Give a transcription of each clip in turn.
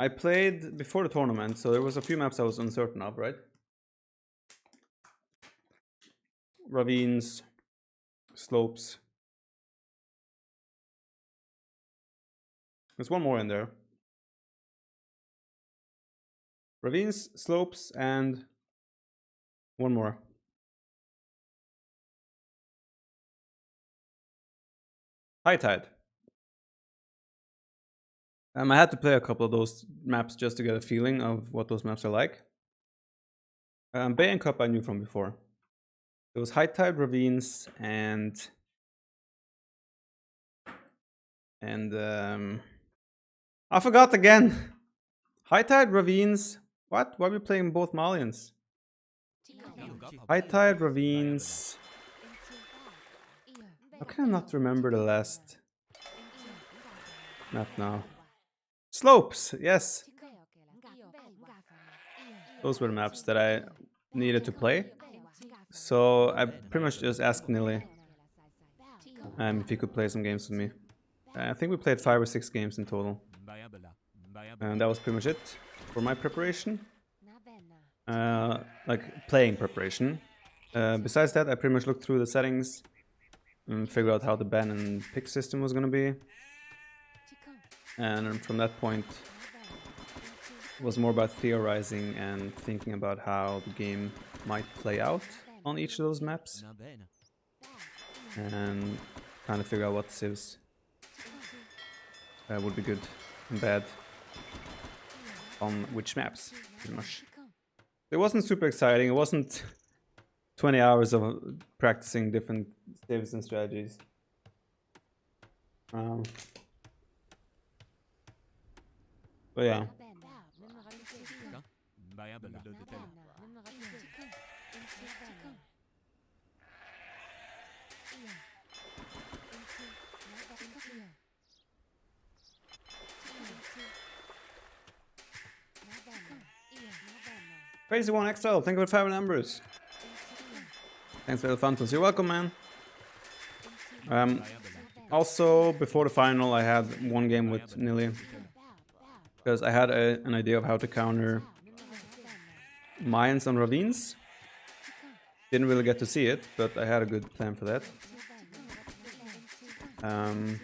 I played before the tournament, so there was a few maps I was uncertain of, right? Ravines, slopes. There's one more in there. Ravines, slopes, and one more. High tide. I had to play a couple of those maps just to get a feeling of what those maps are like. Bay and Cup I knew from before. It was High Tide, Ravines, and I forgot again. High Tide, Ravines. What? Why are we playing both Malians? High Tide, Ravines. How can I not remember the last map now? Slopes, yes. Those were the maps that I needed to play. So I pretty much just asked Nilly if he could play some games with me. I think we played 5 or 6 games in total. And that was pretty much it for my preparation. Like playing preparation. Besides that, I pretty much looked through the settings and figured out how the ban and pick system was going to be. And from that point, it was more about theorizing and thinking about how the game might play out on each of those maps. And trying to figure out what civs would be good and bad on which maps, pretty much. It wasn't super exciting. It wasn't 20 hours of practicing different civs and strategies. But yeah. Crazy One XL, thank you for 5 numbers. Thanks for the Phantoms. You're welcome, man. Also, before the final, I had one game with Nilly. Because I had an idea of how to counter Mayans on Ravines. Didn't really get to see it, but I had a good plan for that. And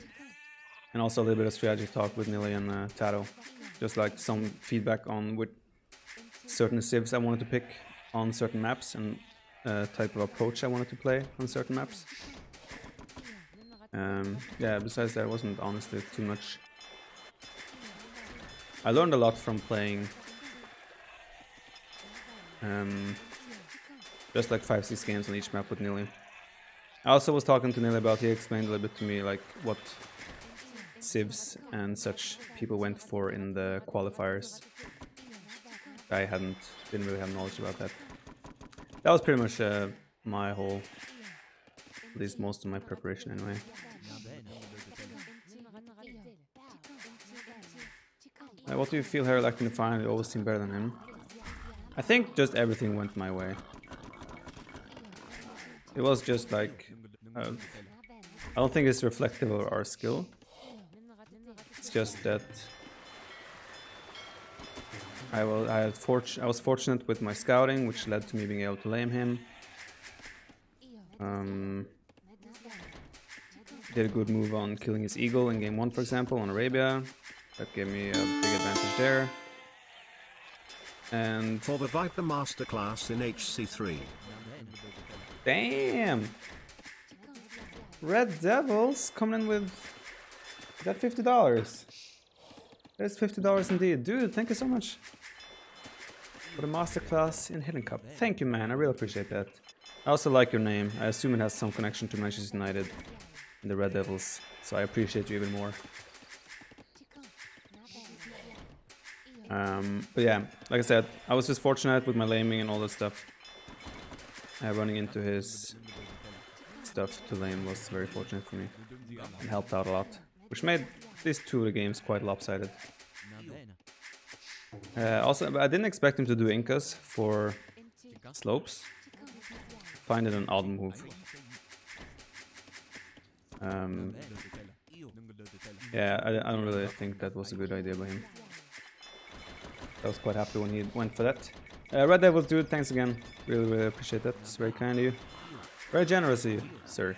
also a little bit of strategy talk with Nilly and Taro. Just like some feedback on which certain civs I wanted to pick on certain maps and type of approach I wanted to play on certain maps. Yeah, besides that, it wasn't honestly too much. I learned a lot from playing just like 5-6 games on each map with Nilly. I also was talking to Nilly about, he explained a little bit to me like what civs and such people went for in the qualifiers. I didn't really have knowledge about that. That was pretty much my whole, at least most of my preparation anyway. What do you feel Hera lacked in the final? It always seemed better than him. I think just everything went my way. It was just like, I don't think it's reflective of our skill. It's just that I was fortunate with my scouting, which led to me being able to lame him. Did a good move on killing his eagle in game 1, for example, on Arabia. That gave me a big advantage there. And for the Viper Masterclass in HC3. Damn! Red Devils coming in with that $50. There's $50 indeed. Dude, thank you so much for the masterclass in Hidden Cup. Thank you, man. I really appreciate that. I also like your name. I assume it has some connection to Manchester United and the Red Devils, so I appreciate you even more. But yeah, like I said, I was just fortunate with my laming and all that stuff. Running into his stuff to lame was very fortunate for me and helped out a lot, which made these 2 of the games quite lopsided. Also, I didn't expect him to do Incas for slopes. Find it an odd move. Yeah, I don't really think that was a good idea by him. I was quite happy when he went for that. Red Devils dude, thanks again. Really, really appreciate that. It's very kind of you. Very generous of you, sir.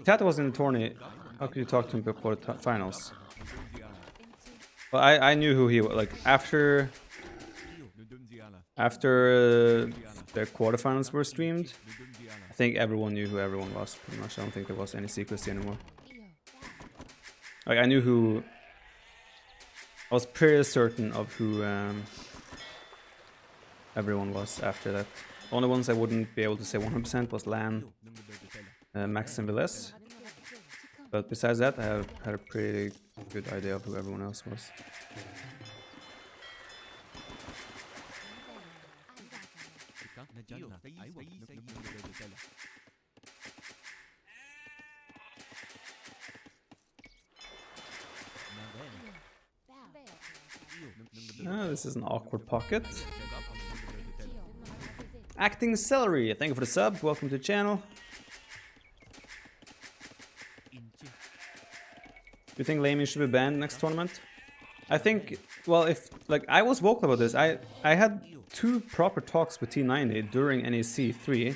Tata was in the tourney. How could you talk to him before the finals? Well, I knew who he was. Like after the quarterfinals were streamed, I think everyone knew who everyone was. Pretty much, I don't think there was any secrecy anymore. Like I knew who. I was pretty certain of who everyone was after that. The only ones I wouldn't be able to say 100% was Lan, Max, and Villes. But besides that, I had a pretty good idea of who everyone else was. This is an awkward pocket. Acting Celery, thank you for the sub. Welcome to the channel. Do you think Laming should be banned next tournament? I think, well, if, like, I was vocal about this. I had 2 proper talks with T90 during NEC 3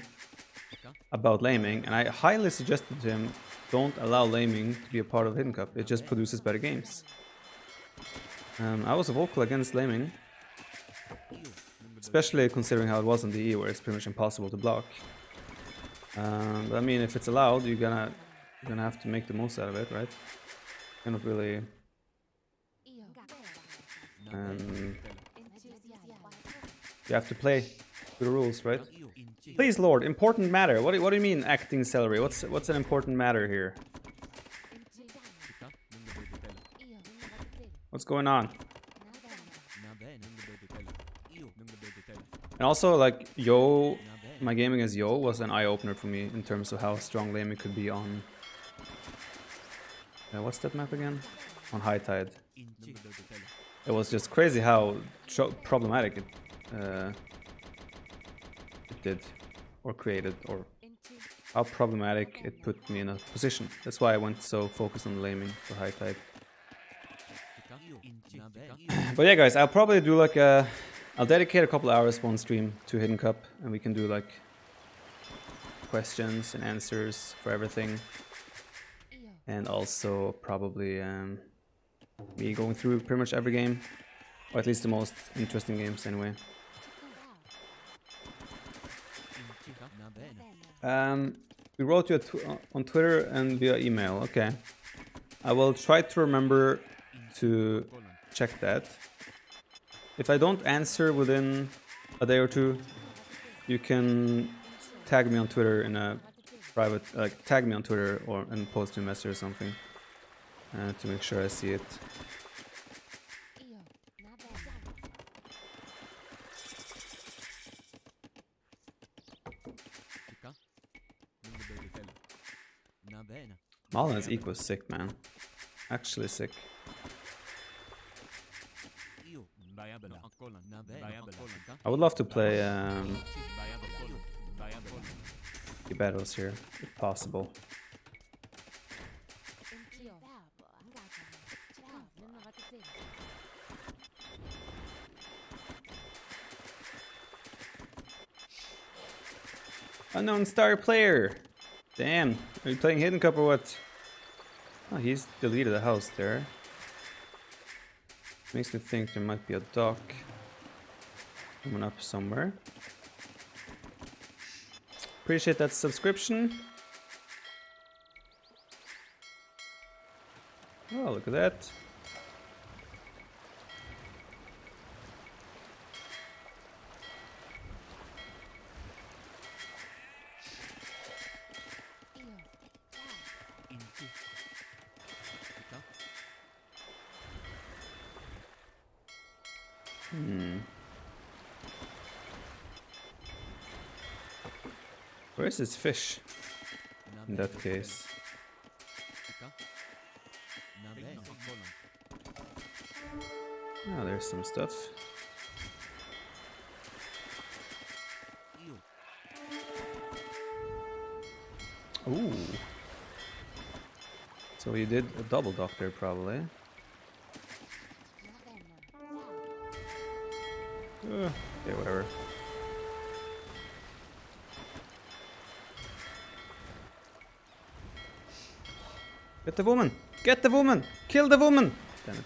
about Laming, and I highly suggested to him, don't allow Laming to be a part of Hidden Cup. It just produces better games. I was vocal against Laming, especially considering how it was in the E, where it's pretty much impossible to block. But I mean, if it's allowed, you're gonna have to make the most out of it, right? Cannot really. You have to play to the rules, right? Please, Lord, important matter. What do you mean, acting Celery? What's an important matter here? What's going on? And also, like, Yo, my gaming as Yo was an eye-opener for me in terms of how strong Laming could be on... what's that map again? On High Tide. It was just crazy how problematic it did, or created, or how problematic it put me in a position. That's why I went so focused on Laming for High Tide. But yeah, guys, I'll probably do like a... I'll dedicate a couple hours one stream to Hidden Cup, and we can do like questions and answers for everything. And also probably me going through pretty much every game, or at least the most interesting games anyway. We wrote you on Twitter and via email. Okay, I will try to remember to check that. If I don't answer within a day or two, you can tag me on Twitter in a private, like tag me on Twitter and post a message or something to make sure I see it. Malians equals sick, man. Actually sick. I would love to play the battles here, if possible. Unknown star player! Damn, are you playing Hidden Cup or what? Oh, he's deleted the house there. Makes me think there might be a dock coming up somewhere. Appreciate that subscription. Oh, look at that. Where's his fish? In that case. Oh, there's some stuff. Ooh. So he did a double dock there, probably. Okay, whatever. Get the woman! Get the woman! Kill the woman! Damn it.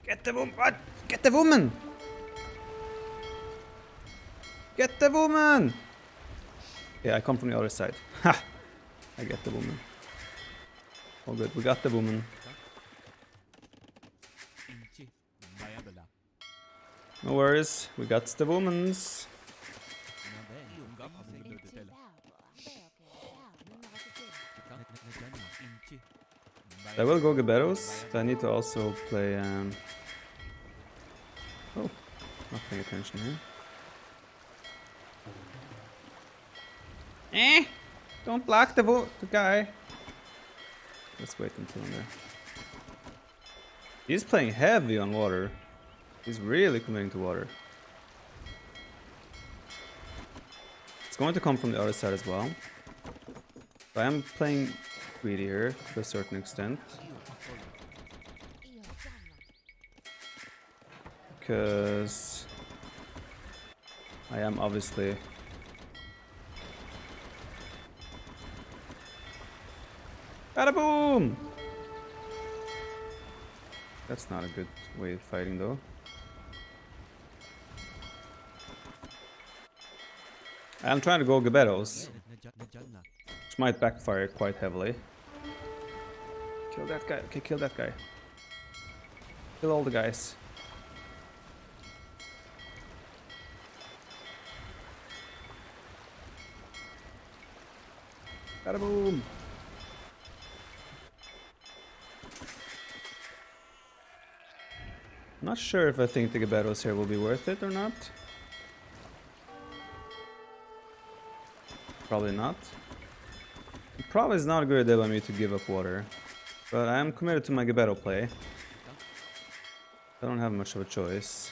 Get the woman! What? Get the woman! Get the woman! Yeah, I come from the other side. Ha! I get the woman. All good, we got the woman. No worries, we got the womans. I will go Geberos, but I need to also play. Oh, not paying attention here. Don't block the guy. Let's wait until I'm there. He's playing heavy on water. He's really committing to water. It's going to come from the other side as well. But I am playing greedy here to a certain extent. Because I am obviously bada boom! That's not a good way of fighting though. I'm trying to go Geberos, which might backfire quite heavily. Kill that guy. Okay, kill that guy. Kill all the guys. Bada boom! Not sure if I think the Geberos here will be worth it or not. Probably not. It probably is not a good idea by me to give up water. But I am committed to my Gebero play. I don't have much of a choice.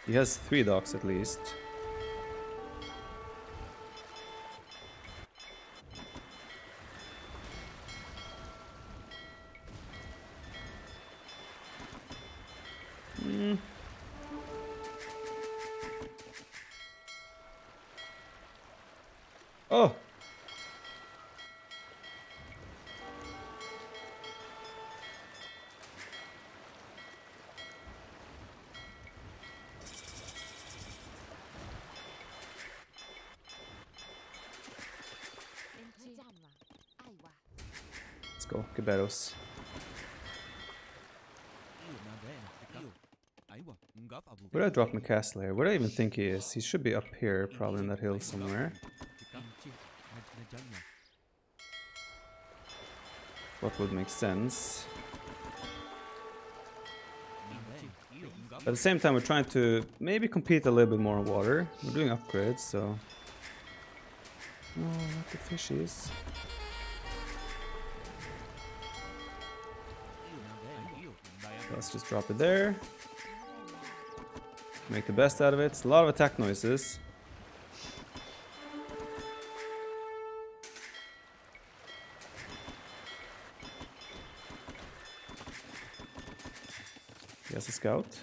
He has 3 docks at least. Oh! Let's go, Geberos. Where did I drop my castle here? Where do I even think he is? He should be up here, probably in that hill somewhere. What would make sense? At the same time, we're trying to maybe compete a little bit more on water. We're doing upgrades, so... Oh, not the fishies. Let's just drop it there. Make the best out of it. It's a lot of attack noises. Yes, a scout.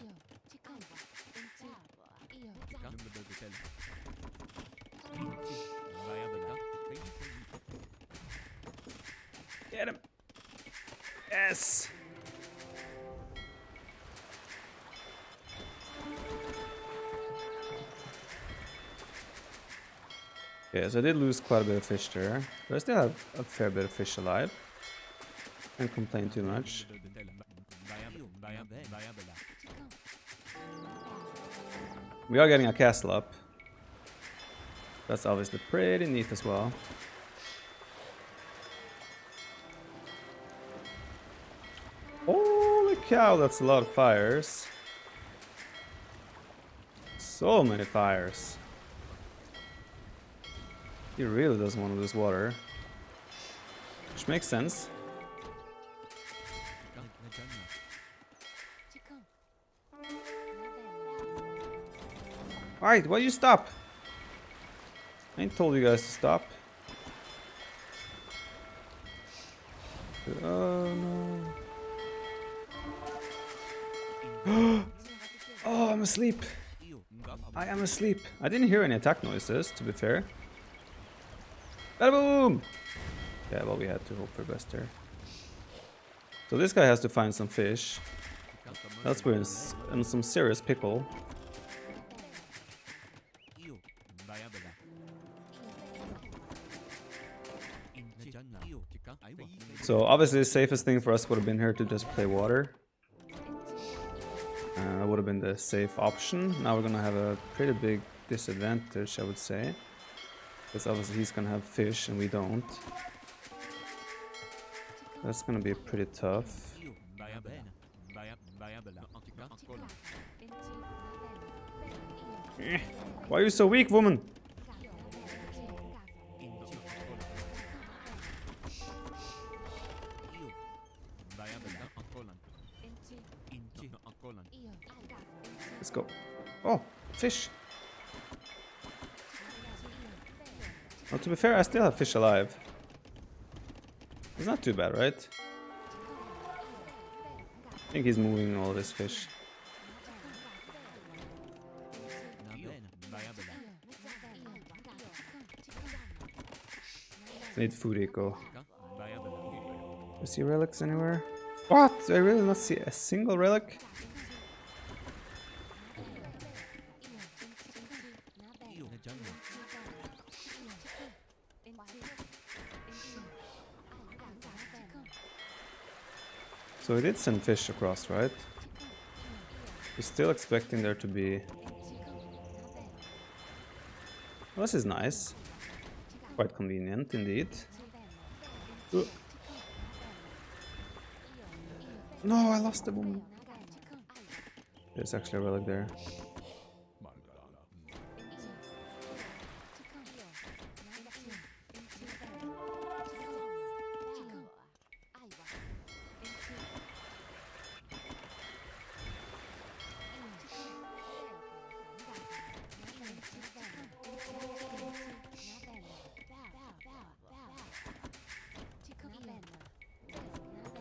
Get him! Yes! Okay, so I did lose quite a bit of fish there, but I still have a fair bit of fish alive. Can't complain too much. We are getting a castle up. That's obviously pretty neat as well. Holy cow, that's a lot of fires. So many fires. He really doesn't want to lose water. Which makes sense. Alright, why you stop? I ain't told you guys to stop. Oh no. Oh, I'm asleep. I am asleep. I didn't hear any attack noises, to be fair. Bada boom! Yeah, well, we had to hope for best there. So this guy has to find some fish. That's we're in some serious pickle. So obviously the safest thing for us would have been here to just play water. That would have been the safe option. Now we're gonna have a pretty big disadvantage, I would say. Because obviously he's gonna have fish and we don't. That's gonna be pretty tough. Why are you so weak, woman? Let's go. Oh, fish. Well, to be fair, I still have fish alive. It's not too bad, right? I think he's moving all this fish. I need food eco. Do you see relics anywhere? What? Do I really not see a single relic? So we did send fish across, right? We're still expecting there to be... Well, this is nice. Quite convenient, indeed. No, I lost the woman. There's actually a relic there.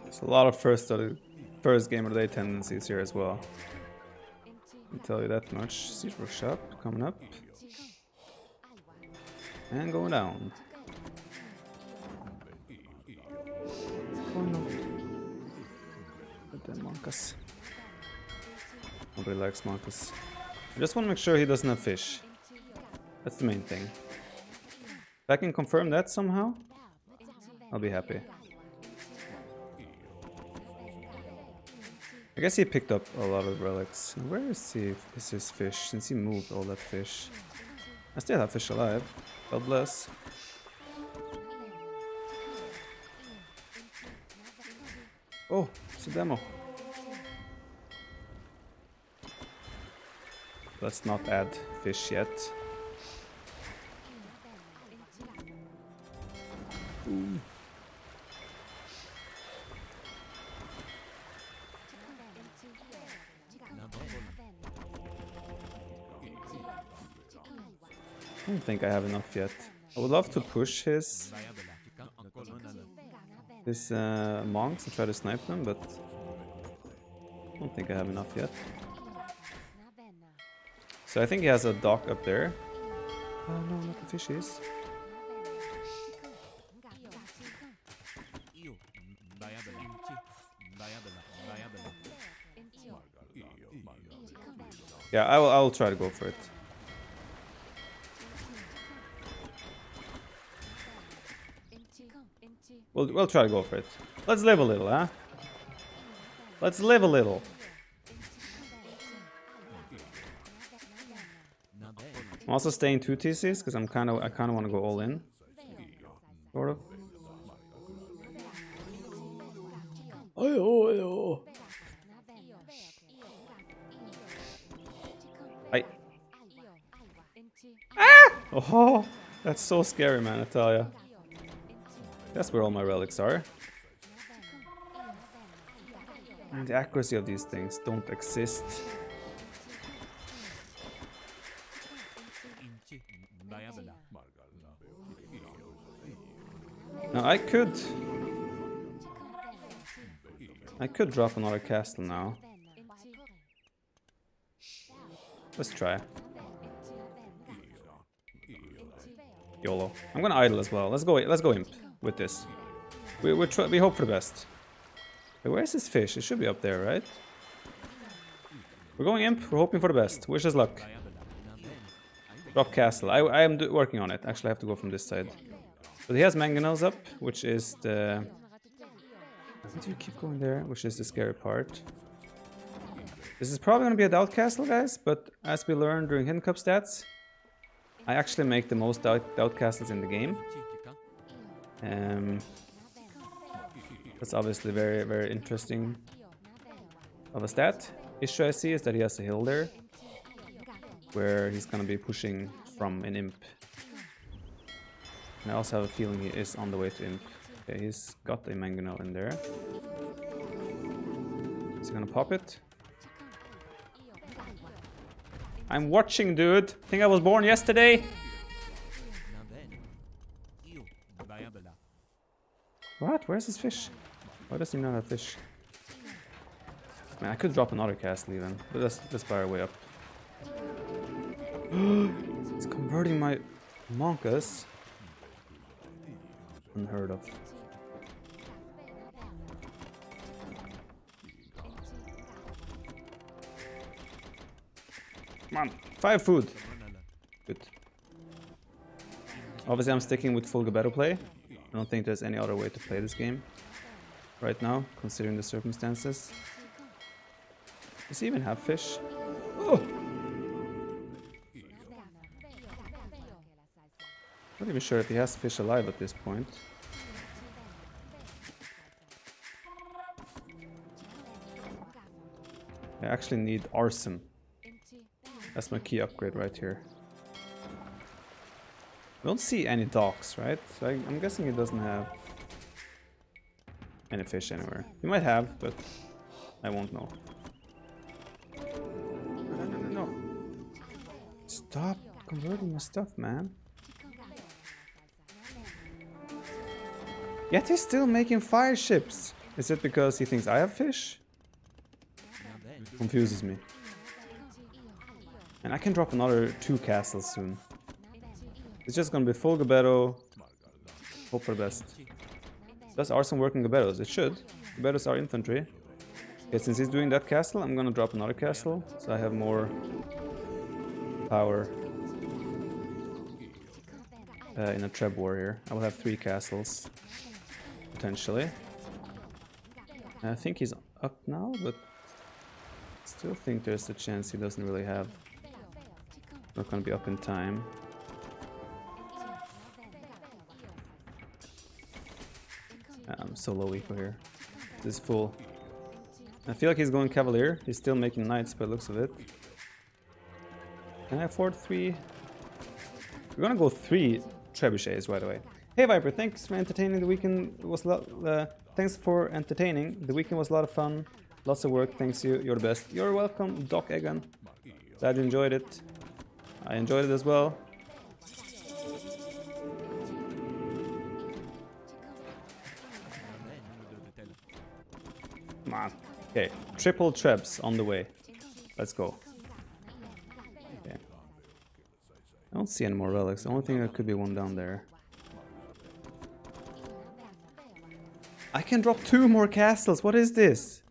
There's a lot of first game of the day tendencies here as well. I'll tell you that much. Siege workshop coming up. And going down. Oh no. Goddamn Monkus. Nobody likes Monkus. I just want to make sure he doesn't have fish. That's the main thing. If I can confirm that somehow, I'll be happy. I guess he picked up a lot of relics. Where is his fish, since he moved all that fish? I still have fish alive. God bless. Oh, it's a demo. Let's not add fish yet. Ooh. I don't think I have enough yet. I would love to push his monks and try to snipe them, but I don't think I have enough yet. So I think he has a dock up there. Oh no, not the fishies. Yeah, I will try to go for it. We'll try to go for it. Let's live a little, huh? Let's live a little. I'm also staying 2 TCs because I kind of want to go all in. Sort of. Ah! Oh, that's so scary, man, I tell ya. That's where all my relics are. And the accuracy of these things don't exist. Now I could drop another castle now. Let's try. YOLO. I'm gonna idle as well. Let's go imp with this. We hope for the best. Wait, where's this fish? It should be up there, right? We're going imp. We're hoping for the best. Wish us luck. Drop castle. I am working on it. Actually, I have to go from this side. But he has mangonels up, which is the... Why do you keep going there? Which is the scary part. This is probably going to be a doubt castle, guys, but as we learned during Hidden Cup stats, I actually make the most doubt castles in the game. That's obviously very, very interesting of a stat. Issue I see is that he has a hill there, where he's going to be pushing from an imp. And I also have a feeling he is on the way to imp. Okay, he's got a mangonel in there. Is he gonna pop it? I'm watching, dude! Think I was born yesterday? What? Where's his fish? Why does he not have fish? Man, I could drop another castle even, but let's buy our way up. It's converting my monkas. Unheard of. Come on, 5 food. Good. Obviously, I'm sticking with full Gabetto play. I don't think there's any other way to play this game right now, considering the circumstances. Does he even have fish? Oh! Not even sure if he has fish alive at this point. I actually need arson. That's my key upgrade right here. I don't see any docks, right? So I'm guessing he doesn't have any fish anywhere. He might have, but I won't know. No. Stop converting my stuff, man. Yet he's still making fire ships. Is it because he thinks I have fish? Confuses me. And I can drop another 2 castles soon. It's just gonna be full Gabetto. Hope for the best. Does Arson work in Gabettos? It should. Gabettos are infantry. Okay, since he's doing that castle, I'm gonna drop another castle. So I have more power in a Treb war here. I will have 3 castles. Potentially. I think he's up now, but still think there's a chance he doesn't really have. Not gonna be up in time. I'm so low eco here. This is full. I feel like he's going Cavalier. He's still making knights by the looks of it. Can I afford 3? We're gonna go 3 trebuchets right away. Hey Viper, thanks for entertaining the weekend. It was thanks for entertaining. The weekend was a lot of fun. Lots of work. Thanks you. You're the best. You're welcome, Doc Egan. Glad you enjoyed it. I enjoyed it as well. Come on. Okay, triple trebs on the way. Let's go. Okay. I don't see any more relics. The only thing that could be one down there. I can drop 2 more castles. What is this?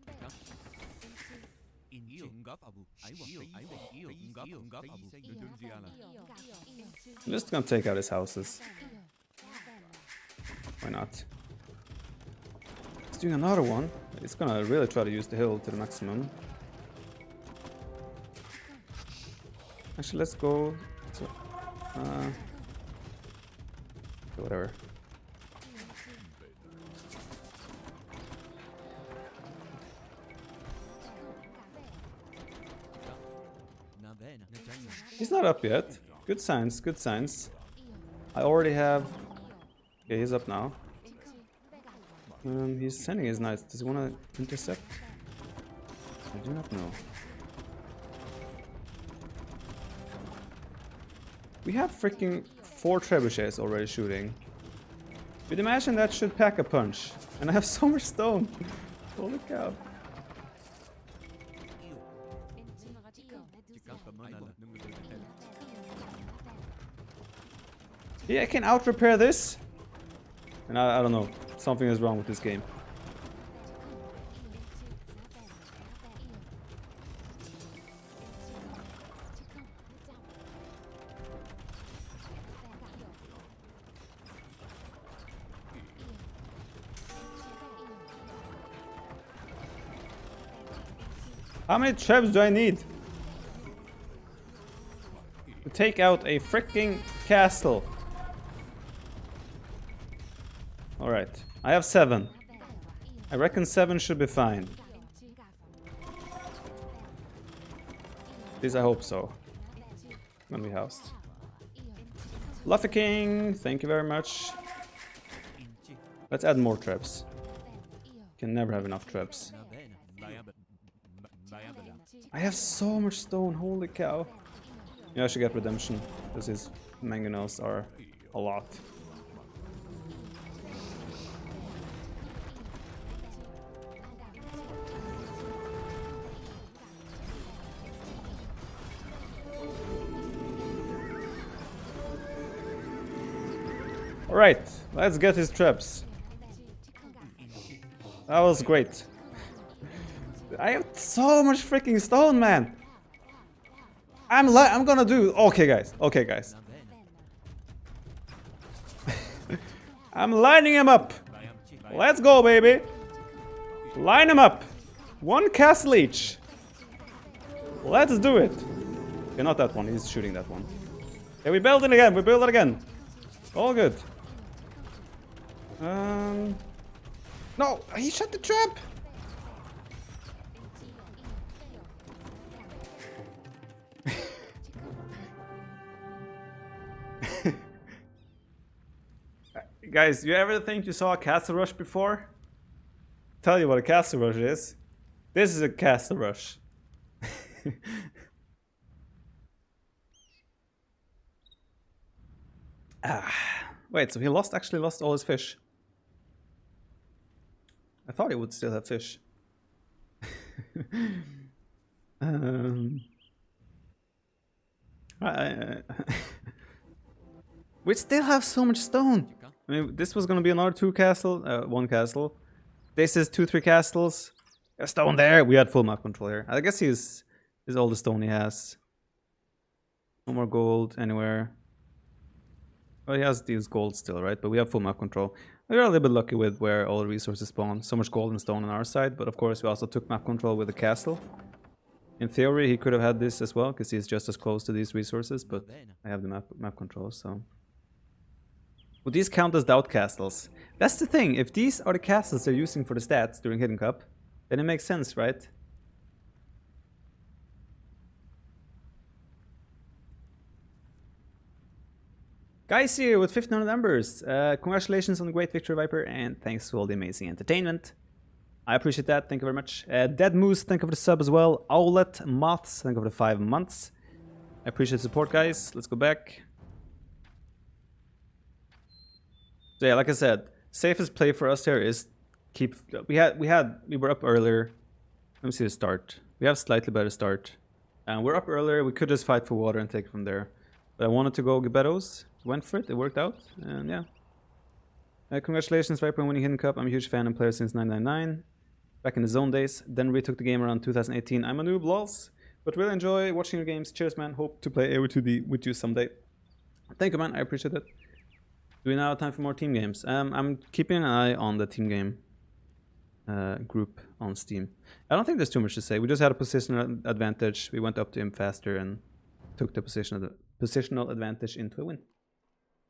I'm just gonna take out his houses. Why not? He's doing another one. He's gonna really try to use the hill to the maximum. Actually, let's go to, whatever. He's not up yet. Good signs, good signs. I already have... Okay, he's up now. He's sending his knights. Does he want to intercept? I do not know. We have freaking 4 trebuchets already shooting. You'd imagine that should pack a punch. And I have so much stone. Holy cow. Yeah, I can out-repair this. And I don't know. Something is wrong with this game. How many traps do I need to take out a freaking castle? Alright, I have 7. I reckon 7 should be fine. At least I hope so. When we housed. Luffy King, thank you very much. Let's add more traps. Can never have enough traps. I have so much stone, holy cow. Yeah, I should get redemption, because his mangonels are a lot. Alright, let's get his traps. That was great. I have so much freaking stone, man. I'm gonna do. Okay, guys. Okay, guys. I'm lining him up. Let's go, baby. Line him up. 1 castle each. Let's do it. Okay, not that one. He's shooting that one. Okay, we build it again. We build it again. All good. No, he shut the trap. Guys, you ever think you saw a castle rush before? Tell you what a castle rush is. This is a castle rush. Wait, so he actually lost all his fish. I thought he would still have fish. We still have so much stone. I mean, this was gonna be another 1 castle. This is 2-3 castles. A stone there. We had full map control here. I guess is all the stone he has. No more gold anywhere. Well, he has these gold still, right? But we have full map control. We are a little bit lucky with where all the resources spawn. So much gold and stone on our side, but of course we also took map control with the castle. In theory, he could have had this as well, because he's just as close to these resources, but I have the map control, so... Would these count as doubt castles? That's the thing, if these are the castles they're using for the stats during Hidden Cup, then it makes sense, right? Guys here with 1500 numbers. Congratulations on the great victory, Viper, and thanks to all the amazing entertainment. I appreciate that, thank you very much. Dead Moose, thank you for the sub as well. Owlet Moths, thank you for the 5 months. I appreciate the support, guys. Let's go back. So yeah, like I said, safest play for us here is keep. We were up earlier. Let me see the start. We have slightly better start, and we're up earlier. We could just fight for water and take it from there. But I wanted to go Gebettos. Went for it. It worked out, and yeah. Congratulations, Viper, on winning Hidden Cup. I'm a huge fan and player since 999. Back in the zone days. Then retook the game around 2018. I'm a noob, lols. But really enjoy watching your games. Cheers, man. Hope to play AO2D with you someday. Thank you, man. I appreciate it. Do we now have time for more team games? I'm keeping an eye on the team game group on Steam. I don't think there's too much to say. We just had a positional advantage. We went up to him faster and took the positional advantage into a win.